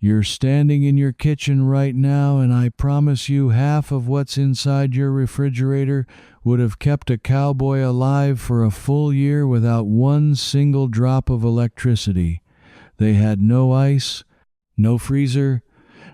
You're standing in your kitchen right now, and I promise you half of what's inside your refrigerator would have kept a cowboy alive for a full year without one single drop of electricity. They had no ice, no freezer,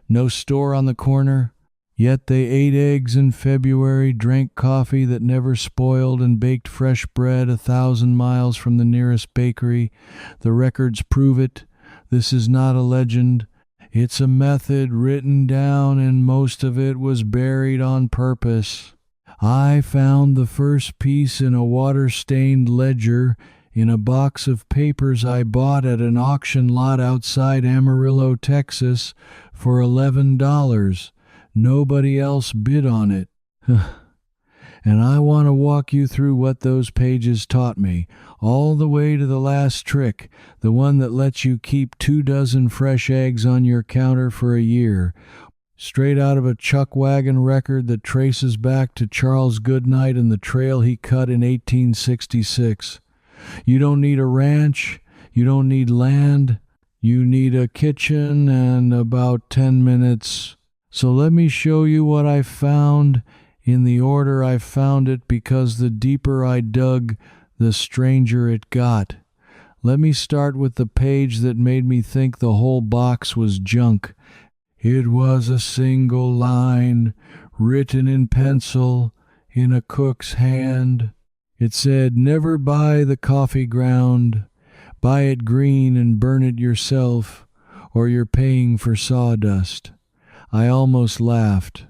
no store on the corner. Yet they ate eggs in February, drank coffee that never spoiled, and baked fresh bread 1,000 miles from the nearest bakery. The records prove it. This is not a legend. It's a method written down, and most of it was buried on purpose. I found the first piece in a water-stained ledger in a box of papers I bought at an auction lot outside Amarillo, Texas, for $11. Nobody else bid on it. And I want to walk you through what those pages taught me, all the way to the last trick, the one that lets you keep 24 fresh eggs on your counter for a year, straight out of a chuck wagon record that traces back to Charles Goodnight and the trail he cut in 1866. You don't need a ranch, you don't need land, you need a kitchen and about 10 minutes. So let me show you what I found in the order I found it, because the deeper I dug, the stranger it got. Let me start with the page that made me think the whole box was junk. It was a single line, written in pencil, in a cook's hand. It said, "Never buy the coffee ground. Buy it green and burn it yourself, or you're paying for sawdust." I almost laughed.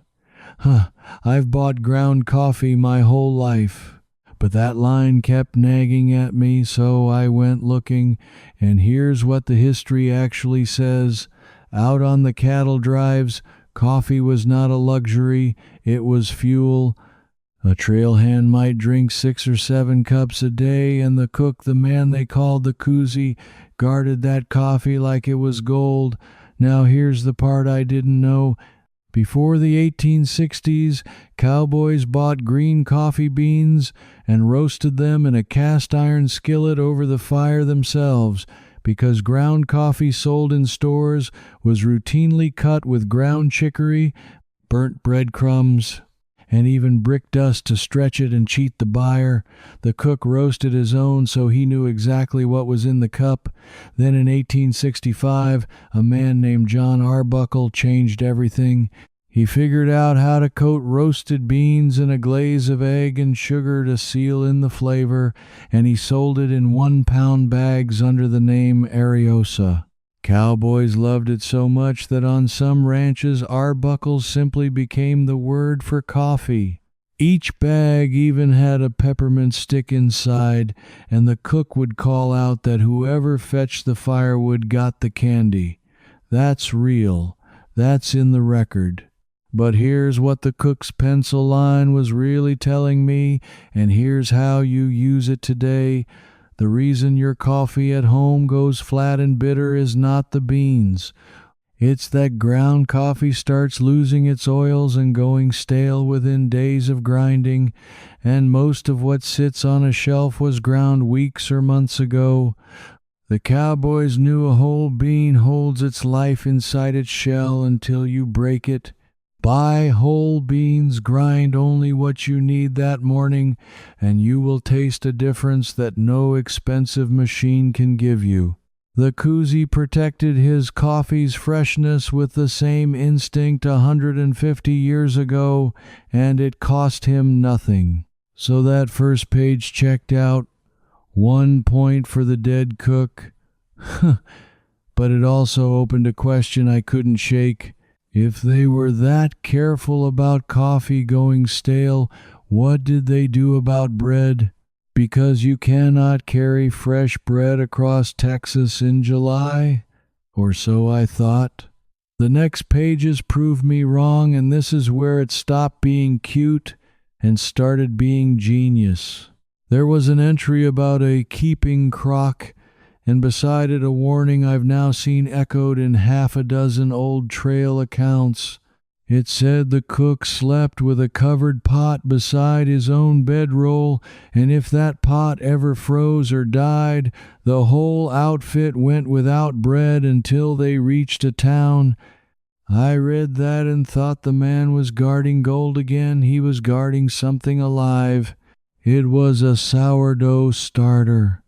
I've bought ground coffee my whole life. But that line kept nagging at me, so I went looking, and here's what the history actually says. Out on the cattle drives, coffee was not a luxury, it was fuel. A trail hand might drink 6 or 7 cups a day, and the cook, the man they called the koozie, guarded that coffee like it was gold. Now here's the part I didn't know. Before the 1860s, cowboys bought green coffee beans and roasted them in a cast-iron skillet over the fire themselves, because ground coffee sold in stores was routinely cut with ground chicory, burnt breadcrumbs, and even brick dust to stretch it and cheat the buyer. The cook roasted his own so he knew exactly what was in the cup. Then in 1865, a man named John Arbuckle changed everything. He figured out how to coat roasted beans in a glaze of egg and sugar to seal in the flavor, and he sold it in 1-pound bags under the name Ariosa. Cowboys loved it so much that on some ranches, Arbuckles simply became the word for coffee. Each bag even had a peppermint stick inside, and the cook would call out that whoever fetched the firewood got the candy. That's real. That's in the record. But here's what the cook's pencil line was really telling me, and here's how you use it today. The reason your coffee at home goes flat and bitter is not the beans. It's that ground coffee starts losing its oils and going stale within days of grinding, and most of what sits on a shelf was ground weeks or months ago. The cowboys knew a whole bean holds its life inside its shell until you break it. Buy whole beans, grind only what you need that morning, and you will taste a difference that no expensive machine can give you. The koozie protected his coffee's freshness with the same instinct 150 years ago, and it cost him nothing. So that first page checked out. 1 point for the dead cook. But it also opened a question I couldn't shake. If they were that careful about coffee going stale, what did they do about bread? Because you cannot carry fresh bread across Texas in July? Or so I thought. The next pages proved me wrong, and this is where it stopped being cute and started being genius. There was an entry about a keeping crock, and beside it a warning I've now seen echoed in 6 old trail accounts. It said the cook slept with a covered pot beside his own bedroll, and if that pot ever froze or died, the whole outfit went without bread until they reached a town. I read that and thought the man was guarding gold again. He was guarding something alive. It was a sourdough starter,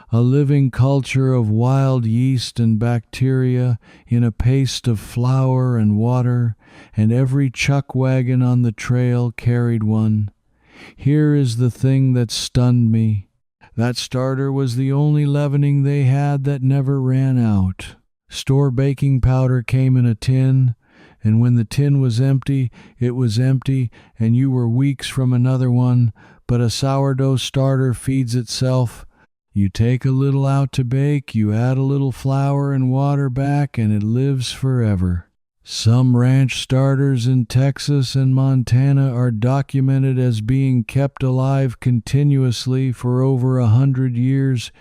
a living culture of wild yeast and bacteria in a paste of flour and water, and every chuck wagon on the trail carried one. Here is the thing that stunned me. That starter was the only leavening they had that never ran out. Store baking powder came in a tin, and when the tin was empty, it was empty, and you were weeks from another one. But a sourdough starter feeds itself. You take a little out to bake, you add a little flour and water back, and it lives forever. Some ranch starters in Texas and Montana are documented as being kept alive continuously for over 100 years,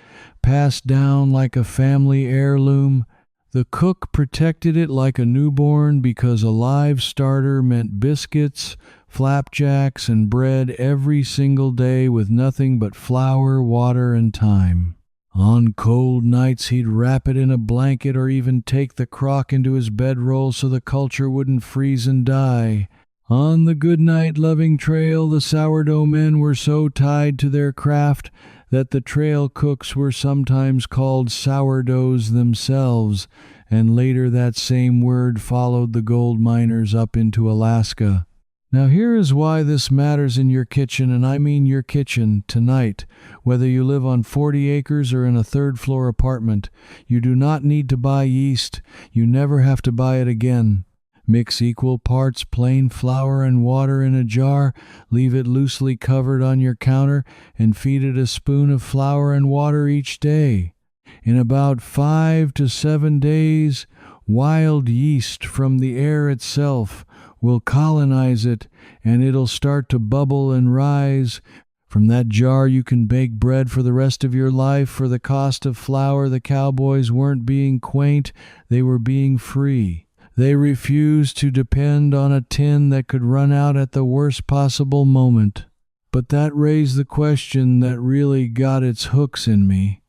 passed down like a family heirloom. The cook protected it like a newborn because a live starter meant biscuits, flapjacks, and bread every single day with nothing but flour, water, and thyme. On cold nights he'd wrap it in a blanket or even take the crock into his bedroll so the culture wouldn't freeze and die. On the goodnight-loving trail, the sourdough men were so tied to their craft that the trail cooks were sometimes called sourdoughs themselves, and later that same word followed the gold miners up into Alaska. Now here is why this matters in your kitchen, and I mean your kitchen, tonight. Whether you live on 40 acres or in a third-floor apartment, you do not need to buy yeast. You never have to buy it again. Mix equal parts plain flour and water in a jar, leave it loosely covered on your counter, and feed it a spoon of flour and water each day. In about 5 to 7 days, wild yeast from the air itself will colonize it, and it'll start to bubble and rise. From that jar you can bake bread for the rest of your life. For the cost of flour, the Cowboys weren't being quaint, they were being free. They refused to depend on a tin that could run out at the worst possible moment. But that raised the question that really got its hooks in me.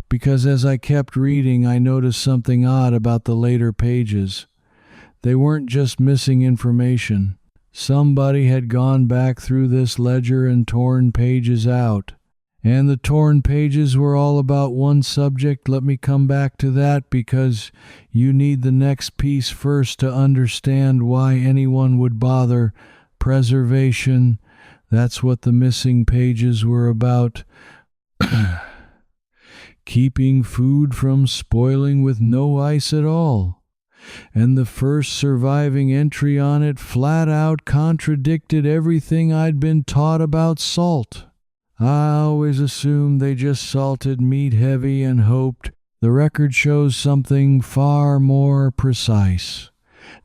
Because as I kept reading, I noticed something odd about the later pages. They weren't just missing information. Somebody had gone back through this ledger and torn pages out. And the torn pages were all about one subject. Let me come back to that because you need the next piece first to understand why anyone would bother. Preservation. That's what the missing pages were about. Keeping food from spoiling with no ice at all. And the first surviving entry on it flat out contradicted everything I'd been taught about salt. I always assumed they just salted meat heavy and hoped. The record shows something far more precise.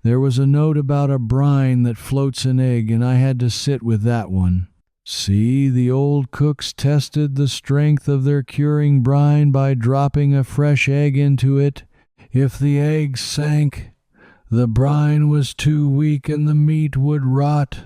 There was a note about a brine that floats an egg, and I had to sit with that one. See, the old cooks tested the strength of their curing brine by dropping a fresh egg into it. If the egg sank, the brine was too weak and the meat would rot.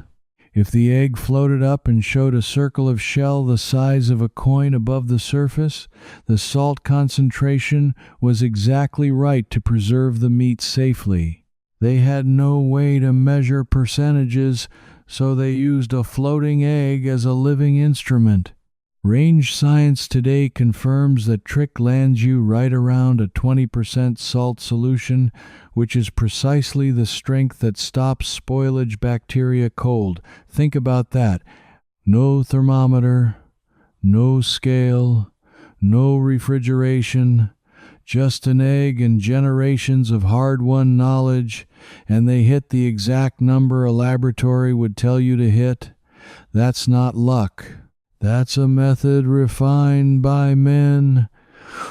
If the egg floated up and showed a circle of shell the size of a coin above the surface, the salt concentration was exactly right to preserve the meat safely. They had no way to measure percentages, so they used a floating egg as a living instrument. Range science today confirms that trick lands you right around a 20% salt solution, which is precisely the strength that stops spoilage bacteria cold. Think about that. No thermometer, no scale, no refrigeration, just an egg and generations of hard-won knowledge, and they hit the exact number a laboratory would tell you to hit. That's not luck. That's a method refined by men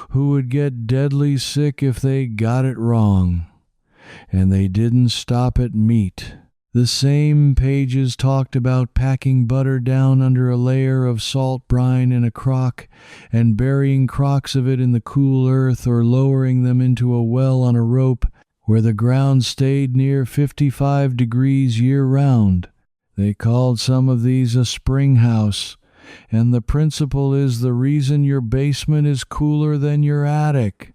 who would get deadly sick if they got it wrong. And they didn't stop at meat. The same pages talked about packing butter down under a layer of salt brine in a crock and burying crocks of it in the cool earth or lowering them into a well on a rope. where the ground stayed near 55 degrees year-round. They called some of these a spring house, and the principle is the reason your basement is cooler than your attic.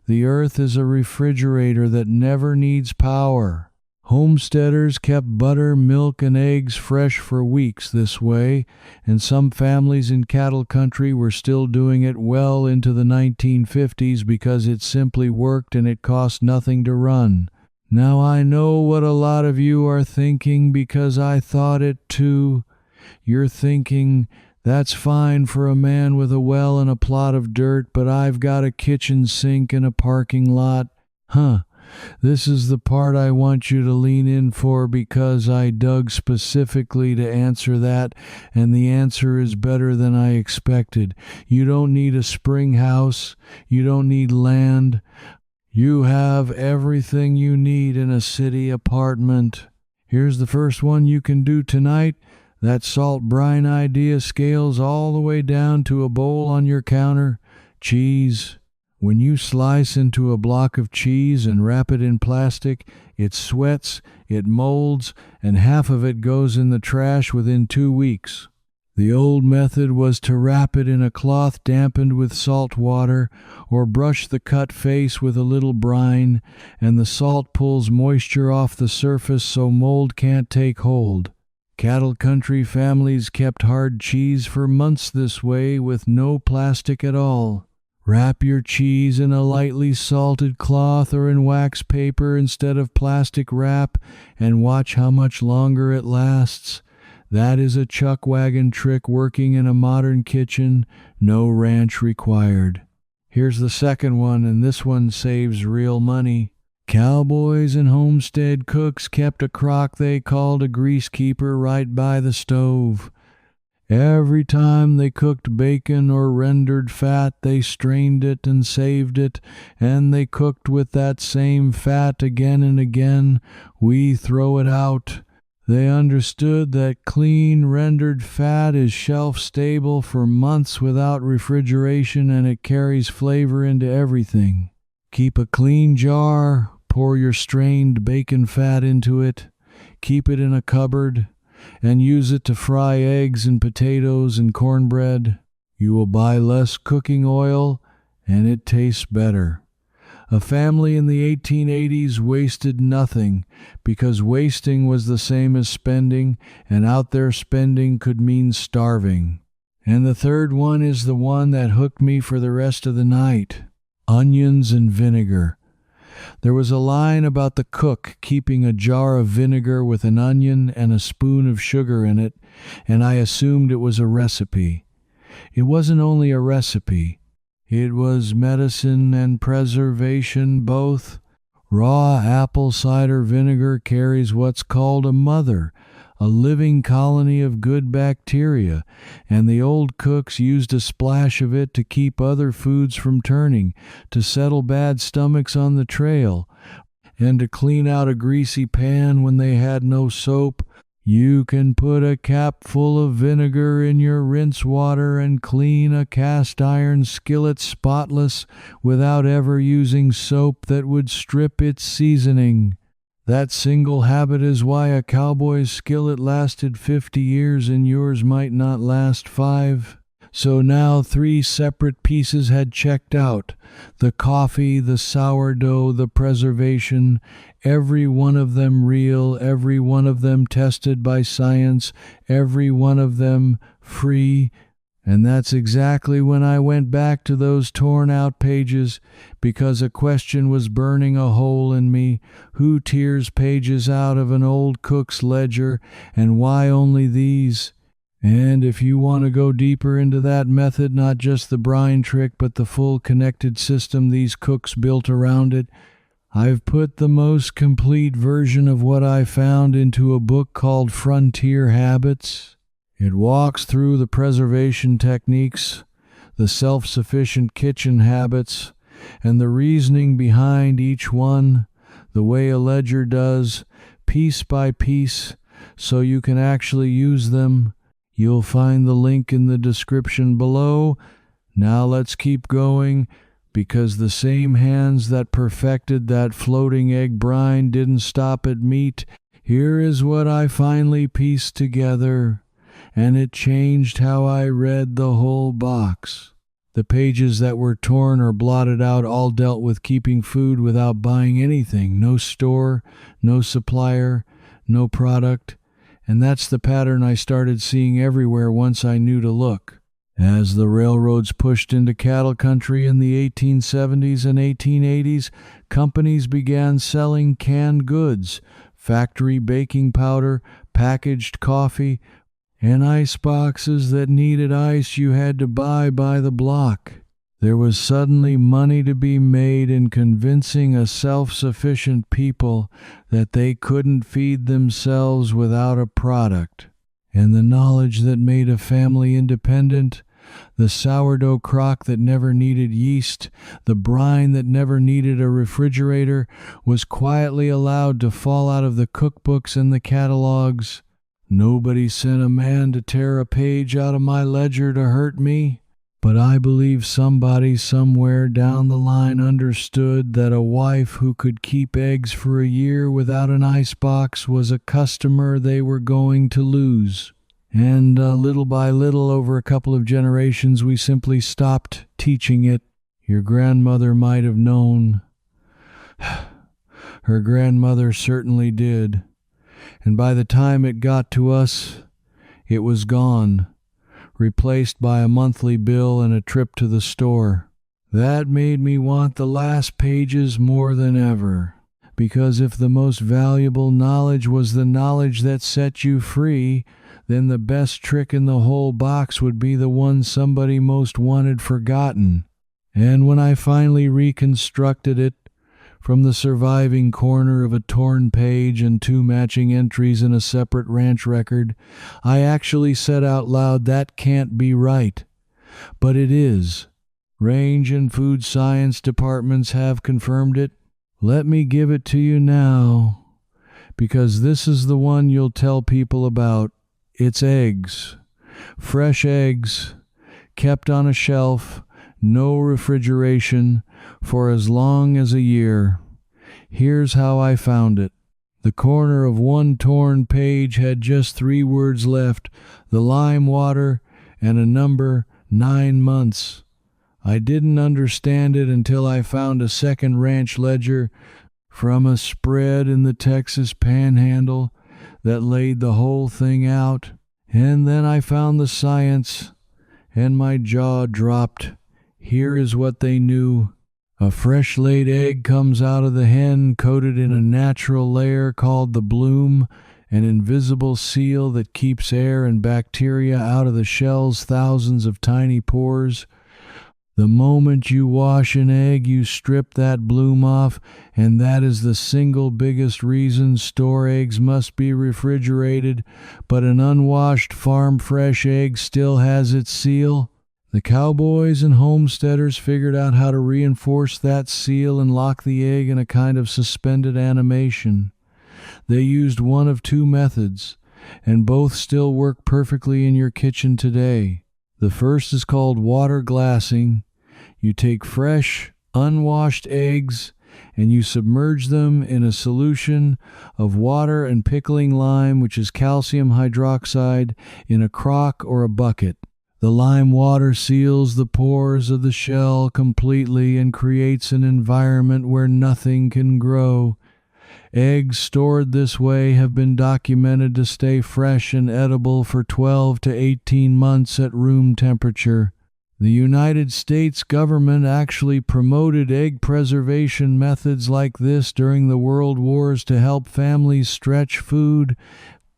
The earth is a refrigerator that never needs power. Homesteaders kept butter, milk, and eggs fresh for weeks this way, and some families in cattle country were still doing it well into the 1950s because it simply worked and it cost nothing to run. Now I know what a lot of you are thinking because I thought it too. You're thinking, that's fine for a man with a well and a plot of dirt, but I've got a kitchen sink and a parking lot. This is the part I want you to lean in for because I dug specifically to answer that, and the answer is better than I expected. You don't need a spring house. You don't need land. You have everything you need in a city apartment. Here's the first one you can do tonight. That salt brine idea scales all the way down to a bowl on your counter. Cheese. When you slice into a block of cheese and wrap it in plastic, it sweats, it molds, and half of it goes in the trash within 2 weeks. The old method was to wrap it in a cloth dampened with salt water, or brush the cut face with a little brine, and the salt pulls moisture off the surface so mold can't take hold. Cattle country families kept hard cheese for months this way with no plastic at all. Wrap your cheese in a lightly salted cloth or in wax paper instead of plastic wrap and watch how much longer it lasts. That is a chuck wagon trick working in a modern kitchen, no ranch required. Here's the second one, and this one saves real money. Cowboys and homestead cooks kept a crock they called a grease keeper right by the stove. Every time they cooked bacon or rendered fat, they strained it and saved it, and they cooked with that same fat again and again. We throw it out. They understood that clean rendered fat is shelf-stable for months without refrigeration, and it carries flavor into everything. Keep a clean jar, pour your strained bacon fat into it, keep it in a cupboard, and use it to fry eggs and potatoes and cornbread. You will buy less cooking oil, and it tastes better. A family in the 1880s wasted nothing because wasting was the same as spending, and out there spending could mean starving. And the third one is the one that hooked me for the rest of the night. Onions and vinegar. There was a line about the cook keeping a jar of vinegar with an onion and a spoon of sugar in it, and I assumed it was a recipe. It wasn't only a recipe. It was medicine and preservation both. Raw apple cider vinegar carries what's called a mother, a living colony of good bacteria, and the old cooks used a splash of it to keep other foods from turning, to settle bad stomachs on the trail, and to clean out a greasy pan when they had no soap. You can put a cap full of vinegar in your rinse water and clean a cast iron skillet spotless without ever using soap that would strip its seasoning. That single habit is why a cowboy's skillet lasted 50 years and yours might not last 5. So now 3 separate pieces had checked out: the coffee, the sourdough, the preservation, every one of them real, every one of them tested by science, every one of them free. And that's exactly when I went back to those torn-out pages, because a question was burning a hole in me. Who tears pages out of an old cook's ledger, and why only these? And if you want to go deeper into that method, not just the brine trick, but the full connected system these cooks built around it, I've put the most complete version of what I found into a book called Frontier Habits. It walks through the preservation techniques, the self-sufficient kitchen habits, and the reasoning behind each one, the way a ledger does, piece by piece, so you can actually use them. You'll find the link in the description below. Now let's keep going. because the same hands that perfected that floating egg brine didn't stop at meat. Here is what I finally pieced together, and it changed how I read the whole box. The pages that were torn or blotted out all dealt with keeping food without buying anything. No store, no supplier, no product. And that's the pattern I started seeing everywhere once I knew to look. As the railroads pushed into cattle country in the 1870s and 1880s, companies began selling canned goods, factory baking powder, packaged coffee, and ice boxes that needed ice you had to buy by the block. There was suddenly money to be made in convincing a self-sufficient people that they couldn't feed themselves without a product. And the knowledge that made a family independent, the sourdough crock that never needed yeast, the brine that never needed a refrigerator, was quietly allowed to fall out of the cookbooks and the catalogs. Nobody sent a man to tear a page out of my ledger to hurt me, but I believe somebody somewhere down the line understood that a wife who could keep eggs for a year without an icebox was a customer they were going to lose. And little by little, over a couple of generations, we simply stopped teaching it. Your grandmother might have known. Her grandmother certainly did. And by the time it got to us, it was gone, replaced by a monthly bill and a trip to the store. That made me want the last pages more than ever, because if the most valuable knowledge was the knowledge that set you free, then the best trick in the whole box would be the one somebody most wanted forgotten. And when I finally reconstructed it, from the surviving corner of a torn page and 2 matching entries in a separate ranch record, I actually said out loud, that can't be right. But it is. Range and food science departments have confirmed it. Let me give it to you now, because this is the one you'll tell people about. It's eggs. Fresh eggs, kept on a shelf, no refrigeration, for as long as a year. Here's how I found it. The corner of one torn page had just 3 words left, the lime water, and a number, 9 months. I didn't understand it until I found a second ranch ledger from a spread in the Texas Panhandle that laid the whole thing out. And then I found the science, and my jaw dropped. Here is what they knew. A fresh laid egg comes out of the hen coated in a natural layer called the bloom, an invisible seal that keeps air and bacteria out of the shell's thousands of tiny pores. The moment you wash an egg, you strip that bloom off, and that is the single biggest reason store eggs must be refrigerated, but an unwashed farm-fresh egg still has its seal. The cowboys and homesteaders figured out how to reinforce that seal and lock the egg in a kind of suspended animation. They used one of 2 methods, and both still work perfectly in your kitchen today. The first is called water glassing. You take fresh, unwashed eggs and you submerge them in a solution of water and pickling lime, which is calcium hydroxide, in a crock or a bucket. The lime water seals the pores of the shell completely and creates an environment where nothing can grow. Eggs stored this way have been documented to stay fresh and edible for 12 to 18 months at room temperature. The United States government actually promoted egg preservation methods like this during the World Wars to help families stretch food,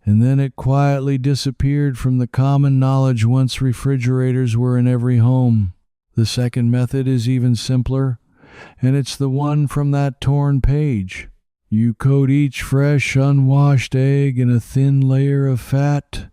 and then it quietly disappeared from the common knowledge once refrigerators were in every home. The second method is even simpler, and it's the one from that torn page. You coat each fresh, unwashed egg in a thin layer of fat,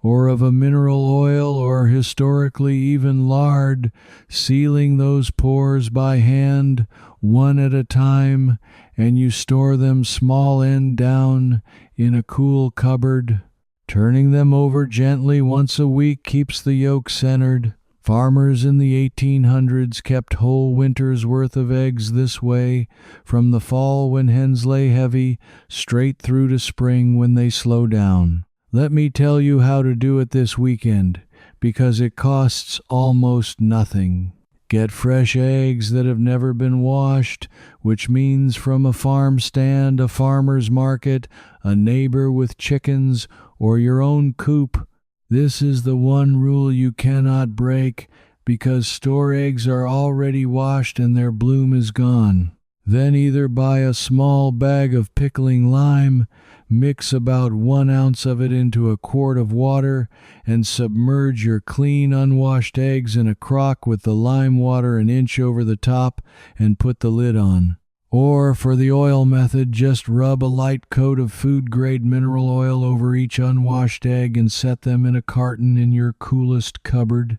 or of a mineral oil, or historically even lard, sealing those pores by hand, one at a time, and you store them small end down in a cool cupboard. Turning them over gently once a week keeps the yolk centered. Farmers in the 1800s kept whole winter's worth of eggs this way, from the fall when hens lay heavy, straight through to spring when they slow down. Let me tell you how to do it this weekend, because it costs almost nothing. Get fresh eggs that have never been washed, which means from a farm stand, a farmer's market, a neighbor with chickens, or your own coop. This is the one rule you cannot break, because store eggs are already washed and their bloom is gone. Then either buy a small bag of pickling lime, mix about 1 ounce of it into a quart of water, and submerge your clean unwashed eggs in a crock with the lime water an inch over the top and put the lid on. Or, for the oil method, just rub a light coat of food-grade mineral oil over each unwashed egg and set them in a carton in your coolest cupboard.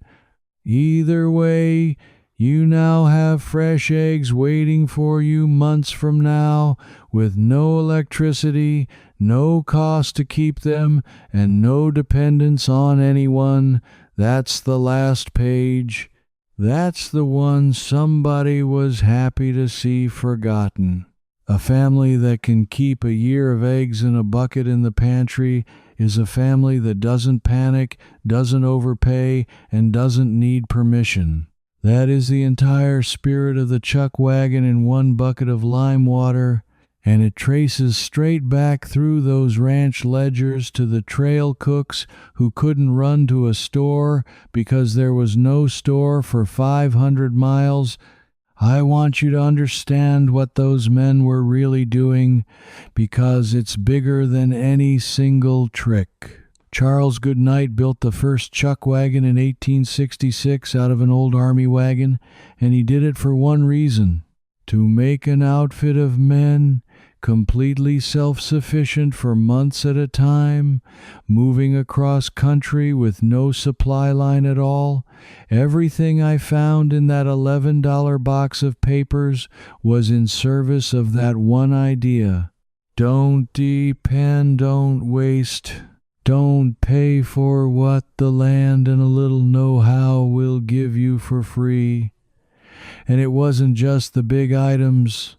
Either way, you now have fresh eggs waiting for you months from now, with no electricity, no cost to keep them, and no dependence on anyone. That's the last page. That's the one somebody was happy to see forgotten. A family that can keep a year of eggs in a bucket in the pantry is a family that doesn't panic, doesn't overpay, and doesn't need permission. That is the entire spirit of the chuck wagon in 1 bucket of lime water, and it traces straight back through those ranch ledgers to the trail cooks who couldn't run to a store because there was no store for 500 miles. I want you to understand what those men were really doing, because it's bigger than any single trick. Charles Goodnight built the first chuck wagon in 1866 out of an old army wagon, and he did it for one reason: to make an outfit of men completely self-sufficient for months at a time, moving across country with no supply line at all. Everything I found in that $11 box of papers was in service of that one idea. Don't depend, don't waste. Don't pay for what the land and a little know-how will give you for free. And it wasn't just the big items.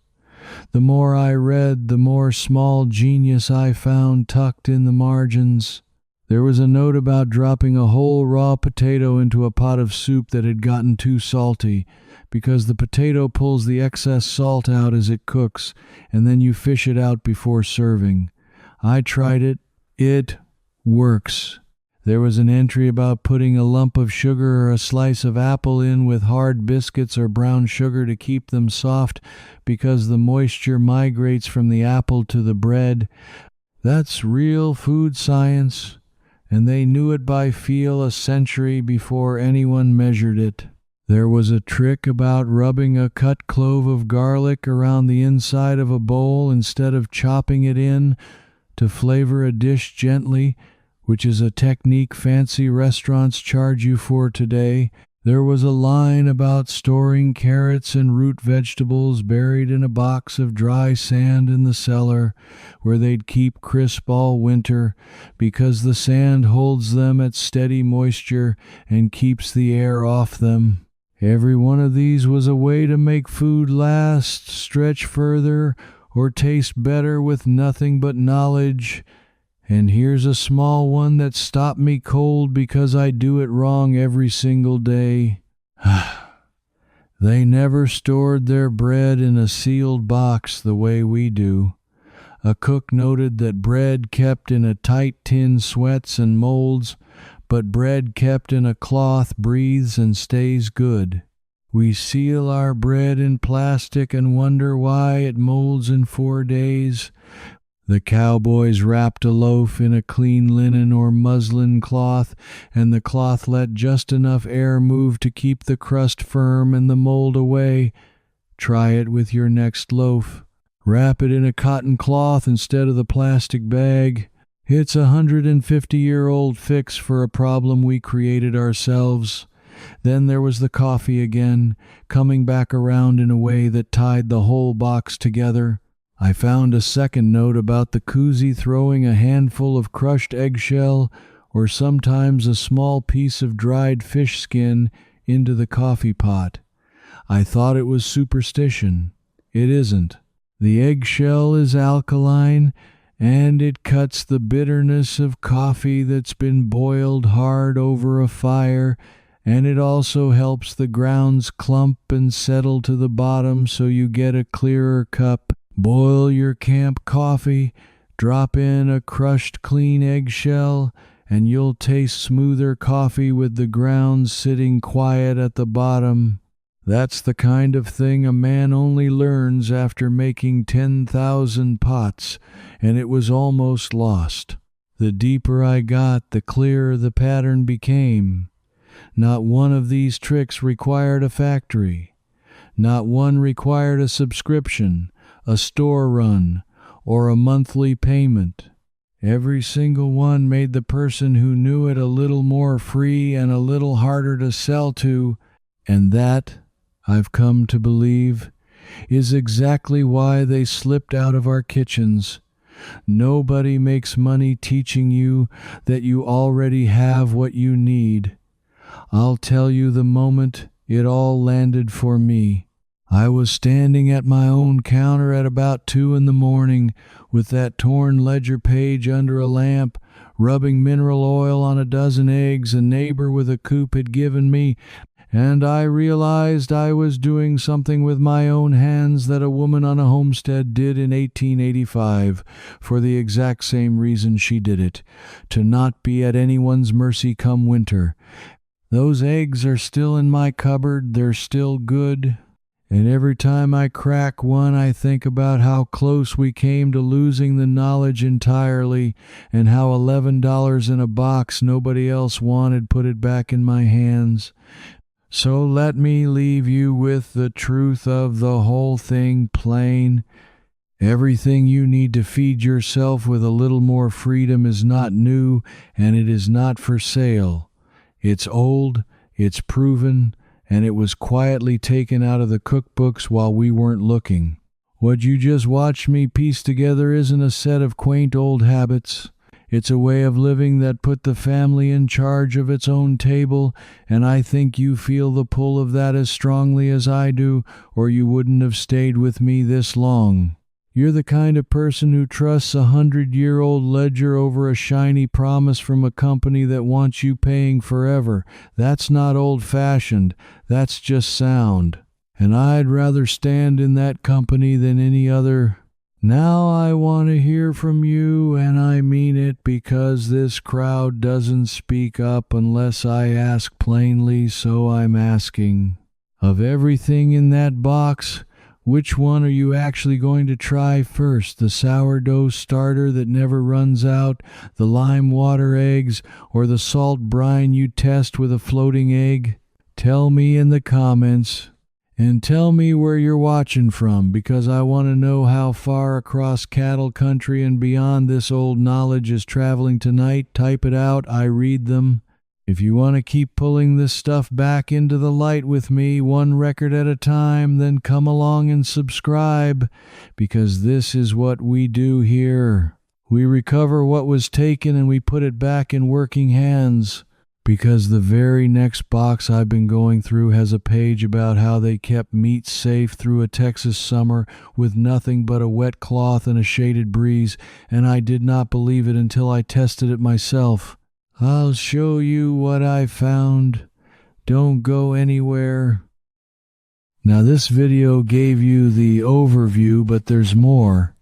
The more I read, the more small genius I found tucked in the margins. There was a note about dropping a whole raw potato into a pot of soup that had gotten too salty, because the potato pulls the excess salt out as it cooks, and then you fish it out before serving. I tried it. It works. There was an entry about putting a lump of sugar or a slice of apple in with hard biscuits or brown sugar to keep them soft, because the moisture migrates from the apple to the bread. That's real food science, and they knew it by feel a century before anyone measured it. There was a trick about rubbing a cut clove of garlic around the inside of a bowl instead of chopping it in to flavor a dish gently, which is a technique fancy restaurants charge you for today. There was a line about storing carrots and root vegetables buried in a box of dry sand in the cellar, where they'd keep crisp all winter, because the sand holds them at steady moisture and keeps the air off them. Every one of these was a way to make food last, stretch further, or taste better with nothing but knowledge. And here's a small one that stopped me cold because I do it wrong every single day. They never stored their bread in a sealed box the way we do. A cook noted that bread kept in a tight tin sweats and molds, but bread kept in a cloth breathes and stays good. We seal our bread in plastic and wonder why it molds in 4 days. The cowboys wrapped a loaf in a clean linen or muslin cloth, and the cloth let just enough air move to keep the crust firm and the mold away. Try it with your next loaf. Wrap it in a cotton cloth instead of the plastic bag. It's a 150-year-old fix for a problem we created ourselves. Then there was the coffee again, coming back around in a way that tied the whole box together. I found a second note about the koozie throwing a handful of crushed eggshell or sometimes a small piece of dried fish skin into the coffee pot. I thought it was superstition. It isn't. The eggshell is alkaline, and it cuts the bitterness of coffee that's been boiled hard over a fire, and it also helps the grounds clump and settle to the bottom so you get a clearer cup. Boil your camp coffee, drop in a crushed clean eggshell, and you'll taste smoother coffee with the grounds sitting quiet at the bottom. That's the kind of thing a man only learns after making 10,000 pots, and it was almost lost. The deeper I got, the clearer the pattern became. Not one of these tricks required a factory. Not one required a subscription, a store run, or a monthly payment. Every single one made the person who knew it a little more free and a little harder to sell to, and that, I've come to believe, is exactly why they slipped out of our kitchens. Nobody makes money teaching you that you already have what you need. I'll tell you the moment it all landed for me. I was standing at my own counter at about 2 a.m. with that torn ledger page under a lamp, rubbing mineral oil on a dozen eggs a neighbor with a coop had given me, and I realized I was doing something with my own hands that a woman on a homestead did in 1885 for the exact same reason she did it, to not be at anyone's mercy come winter. Those eggs are still in my cupboard, they're still good, and every time I crack one I think about how close we came to losing the knowledge entirely, and how $11 in a box nobody else wanted put it back in my hands. So let me leave you with the truth of the whole thing plain. Everything you need to feed yourself with a little more freedom is not new, and it is not for sale. It's old, it's proven, and it was quietly taken out of the cookbooks while we weren't looking. What you just watched me piece together isn't a set of quaint old habits. It's a way of living that put the family in charge of its own table, and I think you feel the pull of that as strongly as I do, or you wouldn't have stayed with me this long. You're the kind of person who trusts a 100-year-old ledger over a shiny promise from a company that wants you paying forever. That's not old-fashioned, that's just sound. And I'd rather stand in that company than any other. Now I want to hear from you, and I mean it, because this crowd doesn't speak up unless I ask plainly, so I'm asking. Of everything in that box, which one are you actually going to try first? The sourdough starter that never runs out, the lime water eggs, or the salt brine you test with a floating egg? Tell me in the comments. And tell me where you're watching from, because I want to know how far across cattle country and beyond this old knowledge is traveling tonight. Type it out, I read them. If you want to keep pulling this stuff back into the light with me, one record at a time, then come along and subscribe, because this is what we do here. We recover what was taken and we put it back in working hands. Because the very next box I've been going through has a page about how they kept meat safe through a Texas summer with nothing but a wet cloth and a shaded breeze, and I did not believe it until I tested it myself. I'll show you what I found. Don't go anywhere. Now this video gave you the overview, but there's more.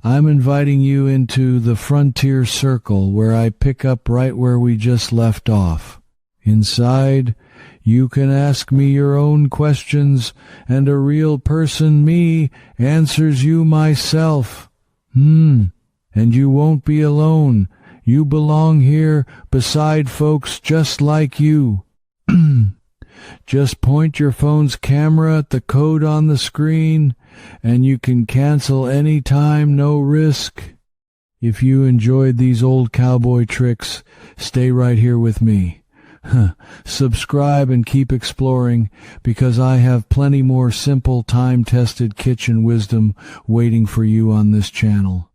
I'm inviting you into the frontier circle where I pick up right where we just left off. Inside, you can ask me your own questions, and a real person, me, answers you myself. And you won't be alone. You belong here beside folks just like you. Just point your phone's camera at the code on the screen, and you can cancel any time, no risk. If you enjoyed these old cowboy tricks, stay right here with me. Subscribe and keep exploring, because I have plenty more simple, time-tested kitchen wisdom waiting for you on this channel.